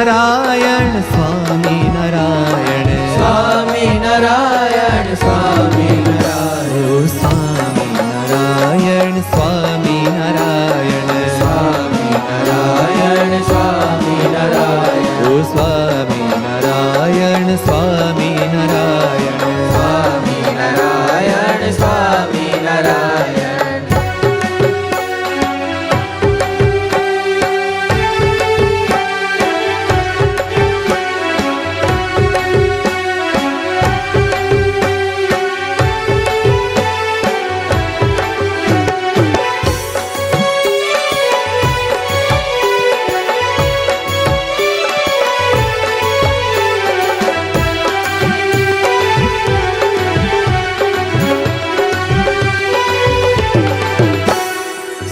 નારાયણ સ્વામી નારાયણ સ્વામી નારાયણ સ્વામી નારાયણ ઓ સ્વામી નારાયણ સ્વામી નારાયણ સ્વામી નારાયણ સ્વામી નારાયણ ઓ સ્વામી નારાયણ સ્વામી નારાયણ સ્વામી નારાયણ સ્વામી નારાયણ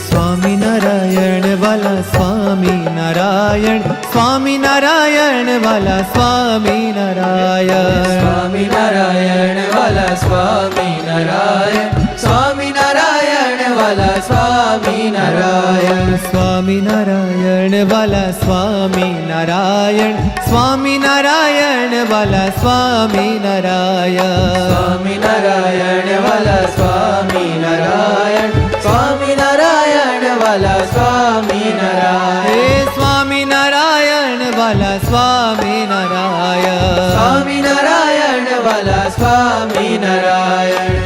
સ્વામિનારાયણ વાલા સ્વામિનારાયણ સ્વામિનારાયણ વાલા સ્વામિનારાયણ સ્વામિનારાયણ વાલા સ્વામિનારાયણ સ્વામિનારાયણ વાલા સ્વામિનારાયણ સ્વામિનારાયણ વાલા સ્વામિનારાયણ સ્વામિનારાયણ વાલા સ્વામિનારાયણ સ્વામિનારાયણ વાલા સ્વામિનારાયણ સ્વામિનારાયણ વાલા સ્વામિનારાયણ હે સ્વામિનારાયણ વાલા સ્વામિનારાયણ સ્વામિનારાયણ વાલા સ્વામિનારાયણ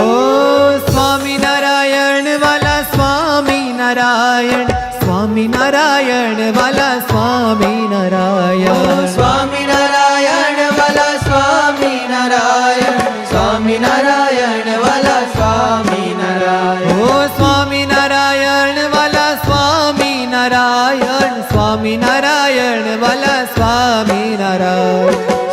ઓ સ્વામિનારાયણ વાલા સ્વામિનારાયણ સ્વામિનારાયણ વાલા સ્વામિનારાયણ સ્વામિનારાયણ વાલા સ્વામિનારાયણ સ્વામિનારાયણ વાલા સ્વામિનારાયણ ઓ સ્વામિનારાયણ વાલા સ્વામિનારાયણ સ્વામિનારાયણ વાલા સ્વામિનારાયણ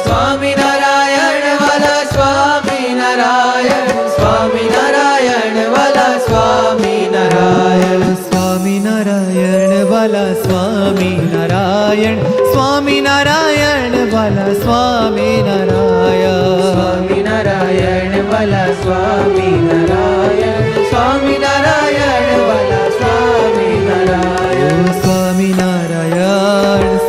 સ્વામિનારાયણ વાલા સ્વામિનારાયણ સ્વામિનારાયણ વાલા સ્વામિનારાયણ સ્વામિનારાયણ વાલા સ્વામિનારાયણ સ્વામિનારાયણ વાલા સ્વામિનારાયણ સ્વામિનારાયણ વાલા સ્વામિનારાયણ સ્વામિનારાયણ વાલા સ્વામિનારાયણ સ્વામિનારાયણ સ્વામિનારાયણ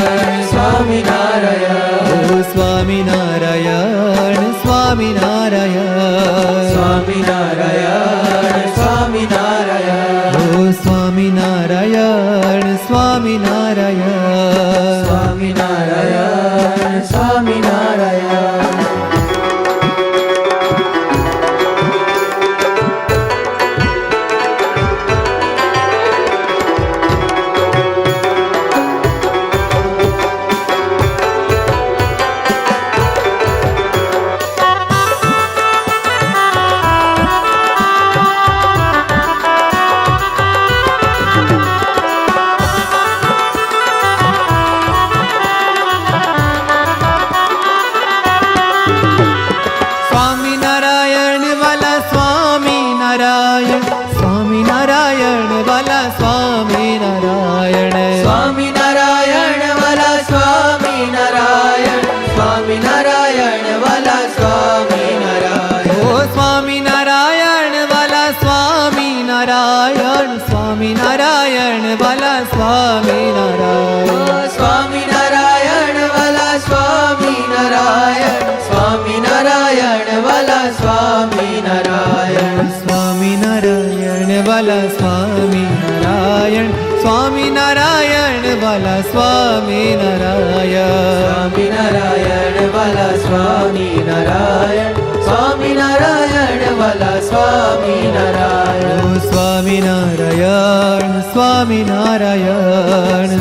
સ્વામિનારાયણ સ્વામિનારાયણ ઓ સ્વામિનારાયણ સ્વામિનારાયણ સ્વામિનારાયણ સ્વામિનારાયણ ઓ સ્વામિનારાયણ સ્વામિનારાયણ સ્વામિનારાયણ સ્વામિનારાયણ સ્વામિનારાયણ વાલા સ્વામિનારાયણ સ્વામિનારાયણ વાલા સ્વામિનારાયણ સ્વામિનારાયણ વાલા સ્વામિનારાયણ સ્વામિનારાયણ વાલા સ્વામિનારાયણ ઓ સ્વામિનારાયણ વાલા સ્વામિનારાયણ સ્વામિનારાયણ વાલા સ્વામિનારાયણ સ્વામિનારાયણ વાલા સ્વામિનારાયણ સ્વામિનારાયણ વાલા સ્વામિનારાયણ સ્વામિનારાયણ વાલા સ્વામિનારાયણ સ્વામિનારાયણ વાલા સ્વામિનારાયણ સ્વામિનારાયણ વાલા સ્વામિનારાયણ સ્વામિનારાયણ વાલા સ્વામિનારાયણ ઓ સ્વામિનારાયણ સ્વામિનારાયણ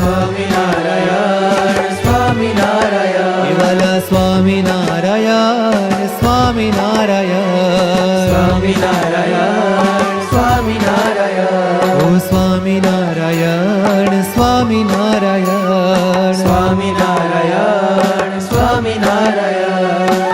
સ્વામિનારાયણ સ્વામિનારાયણ વાલા સ્વામિનારાયણ સ્વામિનારાયણ સ્વામિનારાયણ સ્વામિનારાયણ ઓ સ્વામિનારાયણ સ્વામિનારાયણ સ્વામિનારાયણ સ્વામિનારાયણ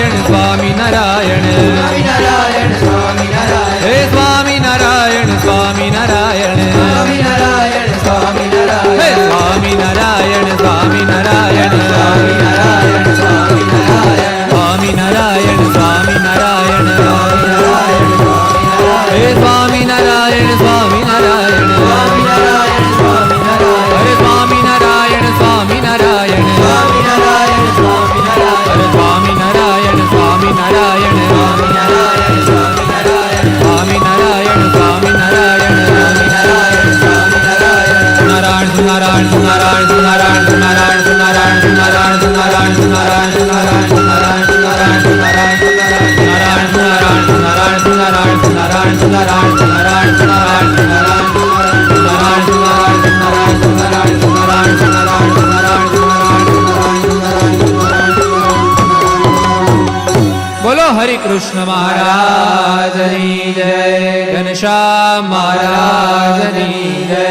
નારાયણ સ્વામી નારાયણ સ્વામિનારાયણ સ્વામિનારાયણ હે સ્વામી નારાયણ સ્વામી નારાયણ સ્વામિનારાયણ સ્વામિનારાયણ હે સ્વામી નારાયણ સ્વામી નારાયણ સ્વામિનારાયણ સ્વામિનારાયણ સ્વામી નારાયણ સ્વામી નારાયણ હે સ્વામી નારાયણ સ્વામી નારાયણ સ્વામિનારાયણ સ્વામિનારાયણ હરે સ્વામી નારાયણ સ્વામી નારાયણ સ્વામિનારાયણ સ્વામિનારાયણ હરે સ્વામી નારાયણ સ્વામી નારાયણ સ્વામિનારાયણ સ્વામિનારાયણ સ્વામી નારાયણ સ્વામી નારાયણ સ્વામિનારાયણ સ્વામિનારાયણ નારાયણ નારાયણ નારાયણ નારાયણ નારાયણ નારાયણ નારાયણ નારાયણ નારાયણ નારાયણ બોલો હરિ કૃષ્ણ મહારાજની જય ઘનશ્યામ મહારાજની જય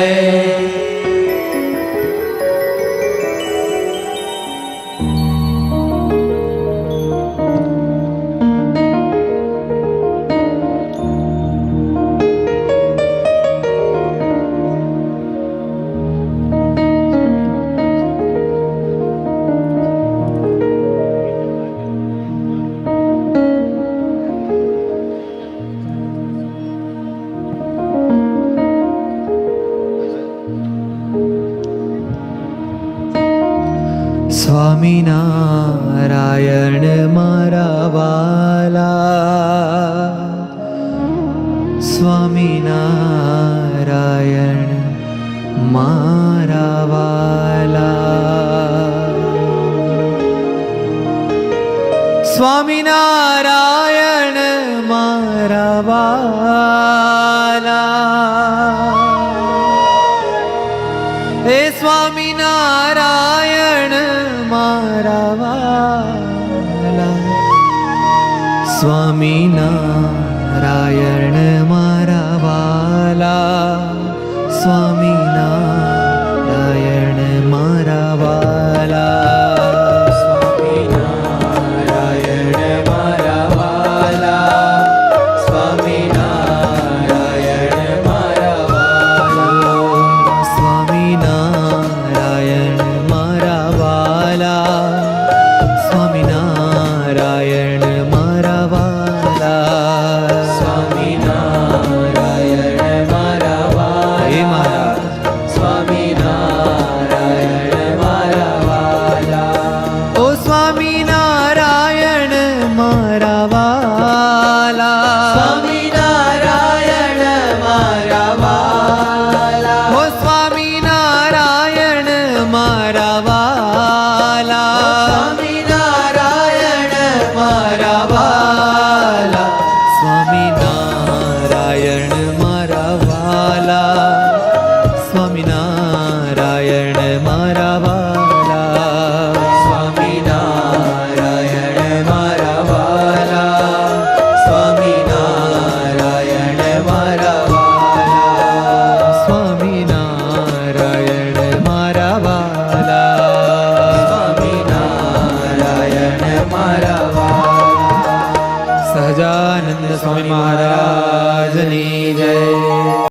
સ્વામિનારાયણ મારા વાલા સ્વામિનારાયણ મારા વાલા સ્વામિનારાયણ મારા વાલા હે સ્વામિનારાયણ મારા વાલા સ્વામિનારાયણ મારા વાલા સ્વામિનારાયણ મારા વાલા સ્વામિનારાયણ મારા વાલા સ્વામિનારાયણ મારા વાલા સ્વામિનારાયણ મારા વાલા સ્વામિનારાયણ મારા વાલા સ્વામિનારાયણ મારા વાલા હે મહારાજ સ્વામિનારાયણ મારા વાલા ઓ સ્વામિનારાયણ મારા વાલા સ્વામિનારાયણ મારા વાલા ઓ સ્વામિનારાયણ મારા વાલા સ્વામિનારાયણ મારા વાલા સ્વામિનારાયણ મારા વાલા સ્વામિનારાયણ મારા વાલા સ્વામિનારાયણ મારા વાલા સ્વામિનારાયણ મારા વાલા સ્વામિનારાયણ મારા વાલા સ્વામિનારાયણ મારા વાલા સહજાનંદ સ્વામી મહારાજની જય